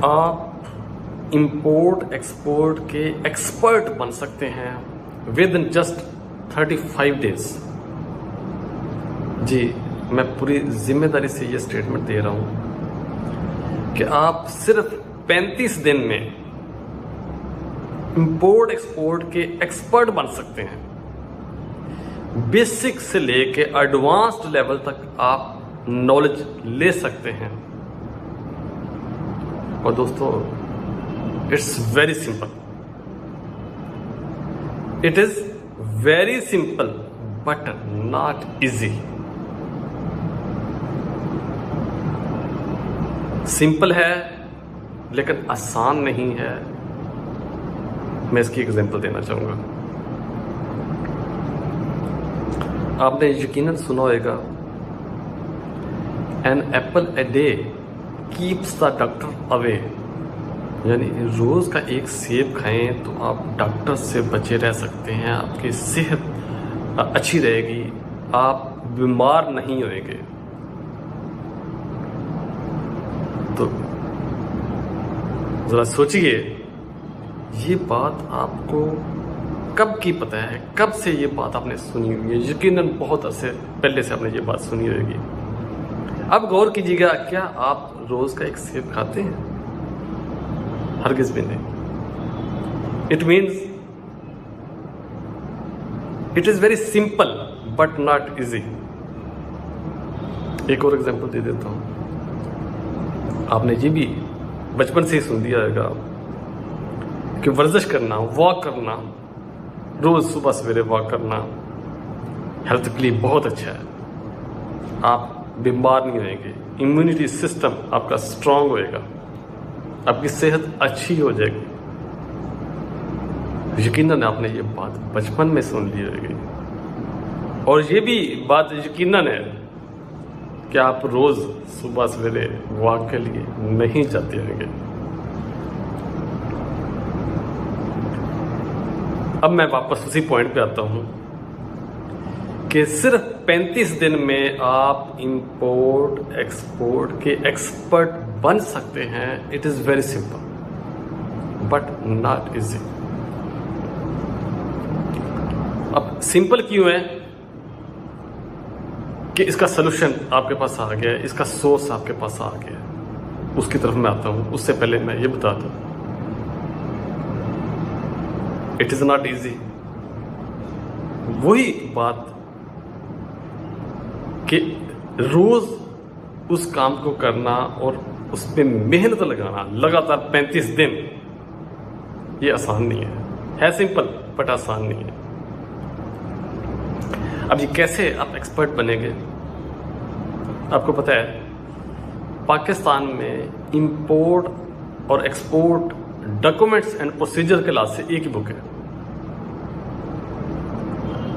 आप import export के expert बन सकते हैं विद इन जस्ट 35 डेज। जी, मैं पूरी जिम्मेदारी से ये स्टेटमेंट दे रहा हूं कि आप सिर्फ 35 दिन में इंपोर्ट एक्सपोर्ट के एक्सपर्ट बन सकते हैं। बेसिक से लेके एडवांस्ड लेवल तक आप नॉलेज ले सकते हैं। और दोस्तों, it's very simple, it is very simple but not easy. Simple है लेकिन आसान नहीं है। मैं इसकी एग्जांपल देना चाहूंगा। आपने यकीनन सुना होगा, an apple a day keeps the doctor away. यानी रोज का एक सेब खाएं तो आप डॉक्टर से बचे रह सकते हैं, आपकी सेहत अच्छी रहेगी, आप बीमार नहीं होंगे। तो जरा सोचिए, ये बात आपको कब की पता है, कब से ये बात आपने सुनी हुई है? यकीनन बहुत अरसे पहले से आपने ये बात सुनी होगी। अब गौर कीजिएगा, क्या आप रोज का एक सेब खाते हैं? हरगिज़ भी नहीं। It means it is very simple but not easy. एक और एग्जांपल दे देता हूं। आपने ये भी बचपन से ही सुन दिया होगा कि वर्जिश करना, वॉक करना, रोज सुबह सवेरे वॉक करना हेल्थ के लिए बहुत अच्छा है। आप बीमार नहीं होंगे, इम्यूनिटी सिस्टम आपका स्ट्रांग होएगा, आपकी सेहत अच्छी हो जाएगी। यकीनन आपने ये बात बचपन में सुन ली होगी। और ये भी बात यकीनन है कि आप रोज सुबह सवेरे वॉक के लिए नहीं जाते होंगे। अब मैं वापस उसी पॉइंट पे आता हूं कि सिर्फ 35 दिन में आप इंपोर्ट एक्सपोर्ट के एक्सपर्ट बन सकते हैं। It is very simple but not easy. अब सिंपल क्यों है कि इसका सलूशन आपके पास आ गया है, इसका सोर्स आपके पास आ गया है। उसकी तरफ मैं आता हूं। उससे पहले मैं ये बता दूं, इट इज नॉट इजी। वही बात कि रोज उस काम को करना और उस पर मेहनत लगाना लगातार 35 दिन, ये आसान नहीं है सिंपल बट आसान नहीं है। अब ये कैसे आप एक्सपर्ट बनेंगे? आपको पता है, पाकिस्तान में इंपोर्ट और एक्सपोर्ट डॉक्यूमेंट्स एंड प्रोसीजर के लास्ट से एक ही बुक है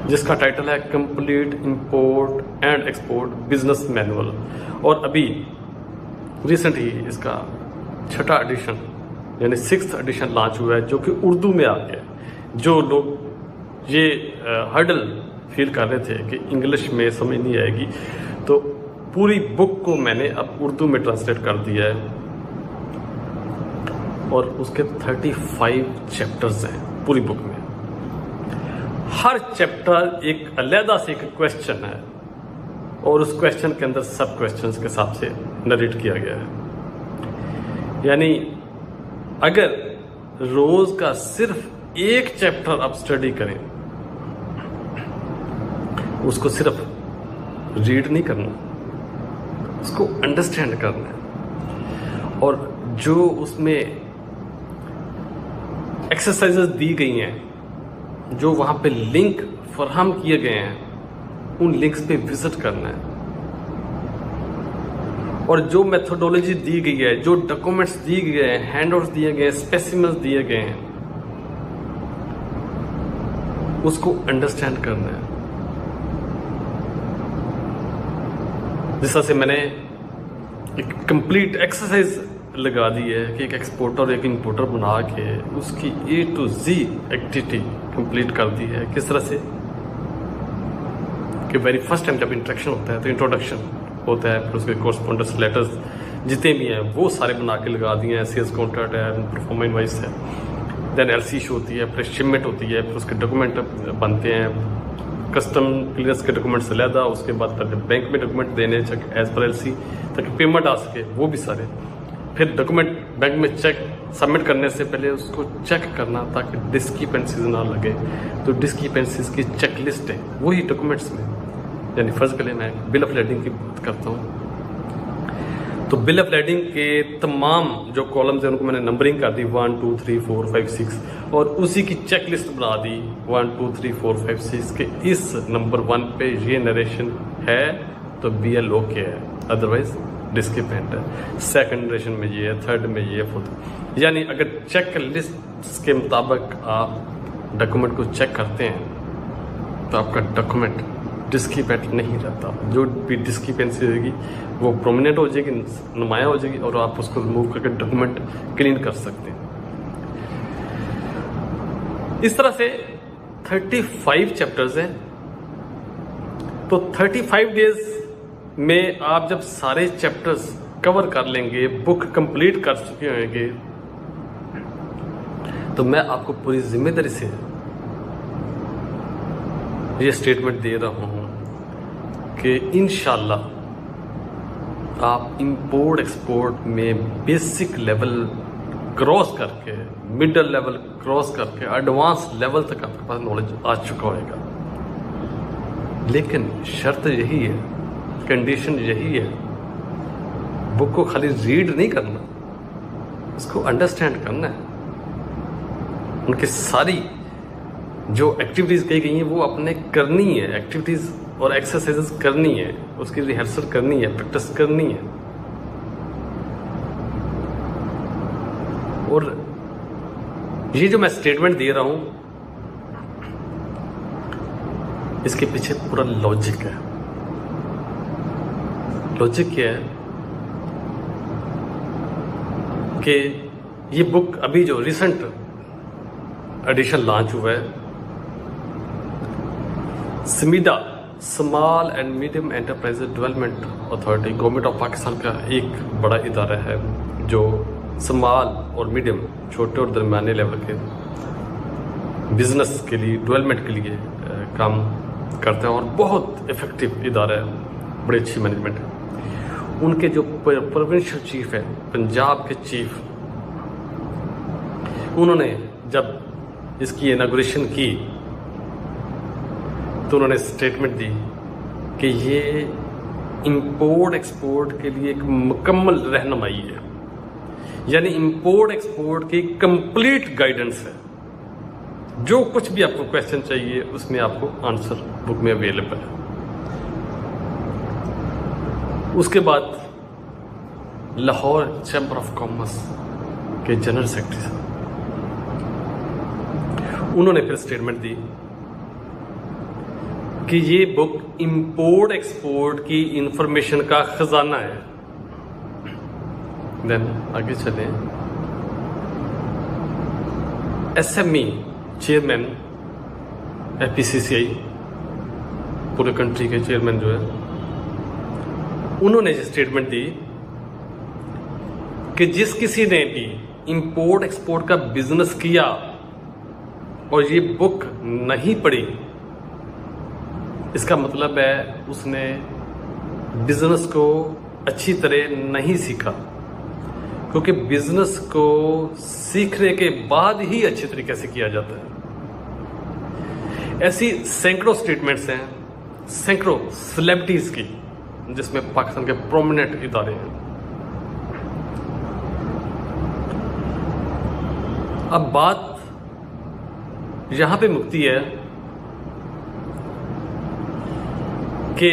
जिसका टाइटल है complete import and export business manual. और अभी रिसेंट ही इसका 6वां एडिशन यानी 6th एडिशन लॉन्च हुआ है, जो कि उर्दू में आ गया। जो लोग ये हर्डल फील कर रहे थे कि इंग्लिश में समझ नहीं आएगी, तो पूरी बुक को मैंने अब उर्दू में ट्रांसलेट कर दिया है। और उसके 35 चैप्टर्स हैं पूरी बुक में। हर चैप्टर एक अलग से एक क्वेश्चन है और उस क्वेश्चन के अंदर सब क्वेश्चंस के हिसाब से नरेट किया गया है। यानी अगर रोज का सिर्फ एक चैप्टर आप स्टडी करें, उसको सिर्फ रीड नहीं करना, उसको अंडरस्टैंड करना है। और जो उसमें एक्सरसाइजेस दी गई हैं, जो वहां पे लिंक फराहम किए गए हैं, उन लिंक्स पे विजिट करना है। और जो मेथोडोलॉजी दी गई है, जो डॉक्यूमेंट्स दिए गए हैं, हैंडआउट्स दिए गए हैं, स्पेसिमेंस दिए गए हैं, उसको अंडरस्टैंड करना है। जिस तरह से मैंने एक कंप्लीट एक्सरसाइज लगा दी है कि एक एक्सपोर्टर एक इंपोर्टर बना के उसकी A to Z activity complete कर दी है। किस तरह से कि वेरी फर्स्ट टाइम जब इंट्रैक्शन होता है तो इंट्रोडक्शन होता है, फिर उसके कोरस्पोंडेंस लेटर्स जितने भी हैं वो सारे बना के लगा दिए हैं। सेल्स कॉन्ट्रैक्ट है, परफॉर्मेंस इनवॉइस है, देन एलसी इशू होती है, फिर शिपमेंट होती है, फिर उसके डॉक्यूमेंट बनते हैं, कस्टम क्लियरेंस के डॉक्यूमेंट्स अलहदा, उसके बाद फिर बैंक में डॉक्यूमेंट देने एज पर एलसी ताकि पेमेंट आ सके, वो भी सारे। फिर डॉक्यूमेंट बैंक में चेक सबमिट करने से पहले उसको चेक करना ताकि डिस्क्रिपेंसीज ना लगे। तो डिस्क्रिपेंसीज की चेक लिस्ट है वही डॉक्यूमेंट्स में। यानी फर्ज के लिए मैं बिल ऑफ लेडिंग की बात करता हूँ, तो बिल ऑफ लेडिंग के तमाम जो कॉलम्स हैं उनको मैंने नंबरिंग कर दी 1 2 3 4 5 6 और उसी की चेक लिस्ट बना दी 1 2 3 4 5 6 के इस नंबर 1 पे ये नरेशन है तो BL ओके है, अदरवाइज डिस्क्रिपेंट है। सेकंड नरेशन में ये है, थर्ड में ये है, फोर्थ। यानी अगर चेक लिस्ट के मुताबिक आप डॉक्यूमेंट को चेक करते हैं तो आपका डॉक्यूमेंट डिस्क्रिपेंट नहीं रहता। जो भी डिस्क्रिपेंसी होगी वो प्रोमिनेंट हो जाएगी, नुमाया हो जाएगी और आप उसको रिमूव करके डॉक्यूमेंट क्लीन कर सकते हैं। इस तरह से 35 चैप्टर्स हैं, तो 35 डेज में आप जब सारे चैप्टर्स कवर कर लेंगे, बुक कंप्लीट कर चुके होंगे, तो मैं आपको पूरी जिम्मेदारी से ये स्टेटमेंट दे रहा हूं कि इंशाल्लाह आप इंपोर्ट एक्सपोर्ट में बेसिक लेवल क्रॉस करके, मिडिल लेवल क्रॉस करके एडवांस लेवल तक आपके पास नॉलेज आ चुका होगा। लेकिन शर्त यही है, कंडीशन यही है, बुक को खाली रीड नहीं करना, उसको अंडरस्टैंड करना है। उनकी सारी जो एक्टिविटीज कही गई हैं वो अपने करनी है, एक्टिविटीज और एक्सरसाइजेस करनी है, उसकी रिहर्सल करनी है, प्रैक्टिस करनी है। और ये जो मैं स्टेटमेंट दे रहा हूं इसके पीछे पूरा लॉजिक है। लॉजिक क्या है कि ये बुक अभी जो रिसेंट एडिशन लॉन्च हुआ है, SMEDA small and medium enterprise development authority government of Pakistan का एक बड़ा इदारा है जो स्मॉल और मीडियम, छोटे और दरमियाने लेवल के बिजनेस के लिए, डेवलपमेंट के लिए काम करते हैं और बहुत इफेक्टिव इदारा है, बड़ी अच्छी मैनेजमेंट है। उनके जो प्रोविंशियल चीफ है, पंजाब के चीफ, उन्होंने जब इसकी इनॉग्रेशन की तो उन्होंने स्टेटमेंट दी कि ये इंपोर्ट एक्सपोर्ट के लिए एक मुकम्मल रहनुमाई है, यानी इंपोर्ट एक्सपोर्ट की कंप्लीट गाइडेंस है। जो कुछ भी आपको क्वेश्चन चाहिए उसमें आपको आंसर बुक में अवेलेबल है। उसके बाद लाहौर चैम्बर ऑफ कॉमर्स के जनरल सेक्रेटरी उन्होंने फिर स्टेटमेंट दी कि ये बुक इंपोर्ट एक्सपोर्ट की इंफॉर्मेशन का खजाना है। देन आगे चलें, SME चेयरमैन FPCCI, पूरे कंट्री के चेयरमैन जो है, उन्होंने स्टेटमेंट दी कि जिस किसी ने भी इंपोर्ट एक्सपोर्ट का बिजनेस किया और ये बुक नहीं पढ़ी, इसका मतलब है उसने बिजनेस को अच्छी तरह नहीं सीखा, क्योंकि बिजनेस को सीखने के बाद ही अच्छी तरीके से किया जाता है। ऐसी सैकड़ों स्टेटमेंट्स हैं, सैकड़ों सेलिब्रिटीज की, जिसमें पाकिस्तान के प्रोमिनेंट इदारे हैं। अब बात यहां पे मुक्ति है कि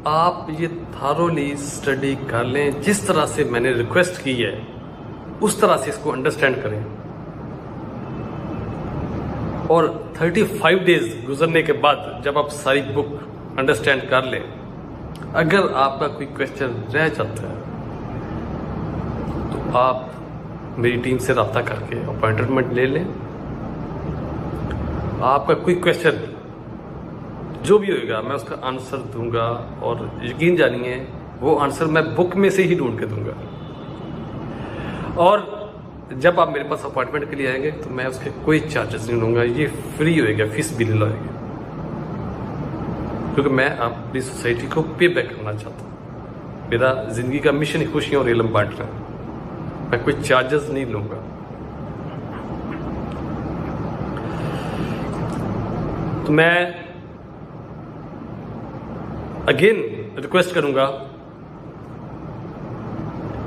आप ये थारोली स्टडी कर लें, जिस तरह से मैंने रिक्वेस्ट की है उस तरह से इसको अंडरस्टैंड करें। और 35 डेज गुजरने के बाद जब आप सारी बुक अंडरस्टैंड कर लें, अगर आपका कोई क्वेश्चन रह जाता है तो आप मेरी टीम से रब्ता करके अपॉइंटमेंट ले लें। आपका कोई क्वेश्चन जो भी होगा मैं उसका आंसर दूंगा, और यकीन जानिए वो आंसर मैं बुक में से ही ढूंढ के दूंगा। और जब आप मेरे पास अपॉइंटमेंट के लिए आएंगे तो मैं उसके कोई चार्जेस नहीं लूँगा, ये फ्री होएगा, फीस भी नहीं लगेगी, क्योंकि मैं अपनी सोसाइटी को पे बैक करना चाहता हूँ। मेरा जिंदगी का मिशन ही खुशियाँ और इल्म बांटना है, मैं कोई चार्जेस नहीं लूँगा। तो मैं अगेन रिक्वेस्ट करूंगा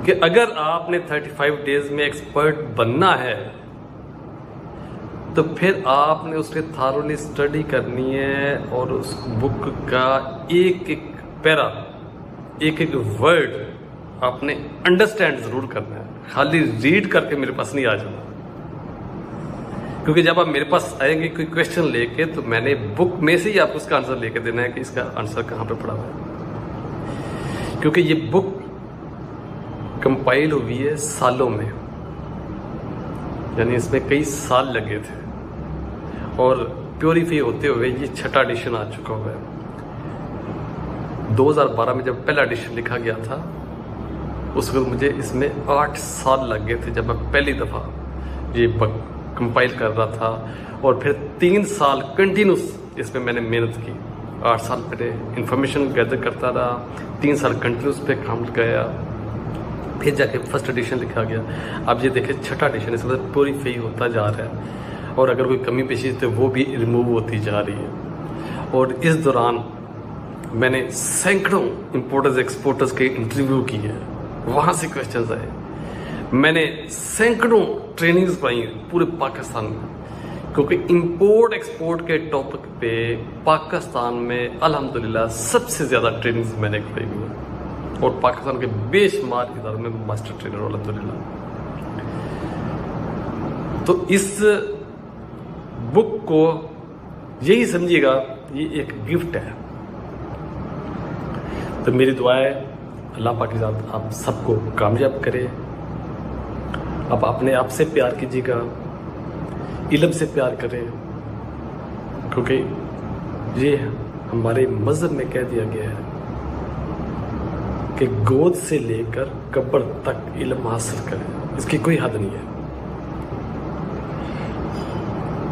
कि अगर आपने 35 डेज में एक्सपर्ट बनना है तो फिर आपने उसके थारोली स्टडी करनी है और उस बुक का एक एक पैरा, एक एक वर्ड आपने अंडरस्टैंड जरूर करना है। खाली रीड करके मेरे पास नहीं आ जाना, क्योंकि जब आप मेरे पास आएंगे कोई क्वेश्चन लेके तो मैंने बुक में से ही आपको उसका आंसर लेके देना है कि इसका आंसर कहाँ पे पड़ा हुआ है। क्योंकि ये बुक कंपाइल हुई है सालों में, यानी इसमें कई साल लगे थे और प्योरीफाई होते हुए ये 6वां एडिशन आ चुका हुआ है। 2012 में जब पहला एडिशन लिखा गया था उस वक्त मुझे इसमें 8 साल लग गए थे जब मैं पहली दफ़ा ये बुक कंपाइल कर रहा था, और फिर 3 साल कंटिन्यूस इसमें मैंने मेहनत की। 8 साल पहले इंफॉर्मेशन गैदर करता रहा, 3 साल कंटिन्यूस पे काम गया, फिर जाके फर्स्ट एडिशन लिखा गया। अब ये देखिए 6वां एडिशन, इसमें प्योरीफाई होता जा रहा है और अगर कोई कमी पेशी तो वो भी रिमूव होती जा रही है। और इस दौरान मैंने सैकड़ों इम्पोर्टर्स एक्सपोर्टर्स के इंटरव्यू किए, वहाँ से क्वेश्चंस आए। मैंने सैकड़ों ट्रेनिंग्स पाई पूरे पाकिस्तान में, क्योंकि इंपोर्ट एक्सपोर्ट के टॉपिक पे पाकिस्तान में अल्हम्दुलिल्लाह सबसे ज़्यादा ट्रेनिंग्स मैंने कराई हुई है और पाकिस्तान के बेशुमार इदारों में मास्टर ट्रेनर हूं अल्हम्दुलिल्लाह। तो इस बुक को यही समझिएगा, ये एक गिफ्ट है। तो मेरी दुआ है अल्लाह पाक के साथ आप सबको कामयाब करे। आप अपने आप से प्यार कीजिएगा, इल्म से प्यार करें, क्योंकि ये हमारे मज़हब में कह दिया गया है कि गोद से लेकर कब्र तक इल्म हासिल करें, इसकी कोई हद नहीं है।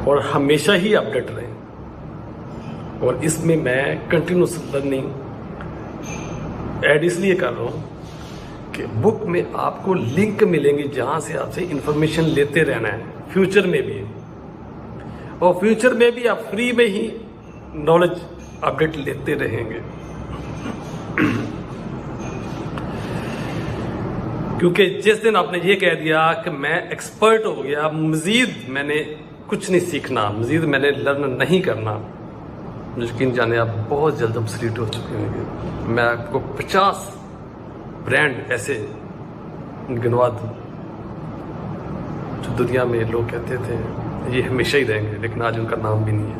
और हमेशा ही अपडेट रहें, और इसमें मैं कंटिन्यूस लर्निंग ऐड इसलिए कर रहा हूँ कि बुक में आपको लिंक मिलेंगे जहां से आपसे इंफॉर्मेशन लेते रहना है फ्यूचर में भी, और फ्यूचर में भी आप फ्री में ही नॉलेज अपडेट लेते रहेंगे। क्योंकि जिस दिन आपने ये कह दिया कि मैं एक्सपर्ट हो गया, मजीद मैंने कुछ नहीं सीखना, मजीद मैंने लर्न नहीं करना, यकीन जाने आप बहुत जल्द ऑब्सोलीट हो चुके होंगे। मैं आपको 50 ब्रांड ऐसे गिनवा दूं जो दुनिया में लोग कहते थे ये हमेशा ही रहेंगे, लेकिन आज उनका नाम भी नहीं है।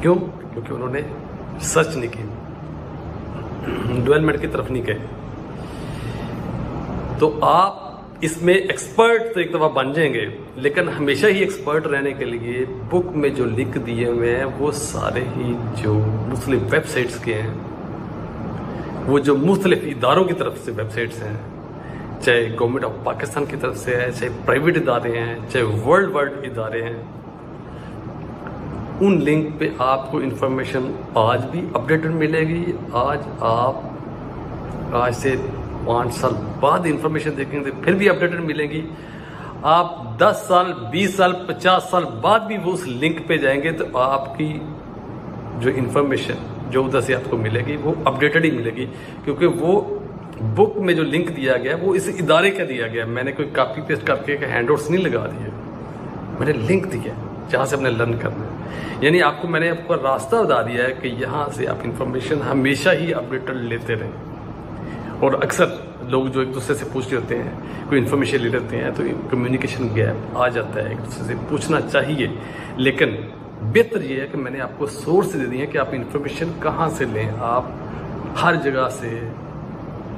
क्यों? क्योंकि उन्होंने सर्च नहीं की, डेवलपमेंट की तरफ नहीं गए। तो आप इसमें एक्सपर्ट तो एक दफ़ा बन जाएंगे, लेकिन हमेशा ही एक्सपर्ट रहने के लिए बुक में जो लिंक दिए हुए हैं वो सारे ही जो मुख्तलिफ वेबसाइट्स के हैं, वो जो मुख्तलिफ इदारों की तरफ से वेबसाइट्स हैं, चाहे गवर्नमेंट ऑफ पाकिस्तान की तरफ से है, चाहे प्राइवेट इदारे हैं, चाहे वर्ल्ड वाइड इदारे हैं, उन लिंक पे आपको इंफॉर्मेशन आज भी अपडेटेड मिलेगी। आज से 5 साल बाद इंफॉर्मेशन देखेंगे फिर भी अपडेटेड मिलेगी। आप 10 साल 20 साल 50 साल बाद भी वो उस लिंक पे जाएंगे तो आपकी जो इंफॉर्मेशन जो उधर से आपको मिलेगी वो अपडेटेड ही मिलेगी, क्योंकि वो बुक में जो लिंक दिया गया वो इस इदारे का दिया गया। मैंने कोई कॉपी पेस्ट करके हैंडआउट्स नहीं लगा दिए, मैंने लिंक दिया जहाँ से हमने लर्न करना है। यानी मैंने आपको रास्ता बता दिया है कि यहाँ से आप इंफॉर्मेशन हमेशा ही अपडेटेड लेते रहें। और अक्सर लोग जो एक दूसरे से पूछ रहे होते हैं, कोई इन्फॉर्मेशन ले लेते हैं, तो कम्युनिकेशन गैप आ जाता है। एक दूसरे से पूछना चाहिए, लेकिन बेहतर ये है कि मैंने आपको सोर्स दे दिए हैं कि आप इंफॉर्मेशन कहाँ से लें। आप हर जगह से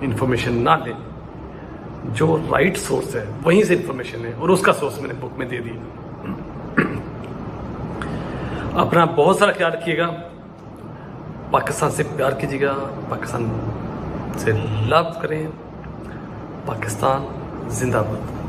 इंफॉर्मेशन ना लें, जो राइट सोर्स है वहीं से इंफॉर्मेशन है, और उसका सोर्स मैंने बुक में दे दिया। अपना बहुत सारा ख्याल रखिएगा, पाकिस्तान से प्यार कीजिएगा, पाकिस्तान से लव करें। पाकिस्तान जिंदाबाद।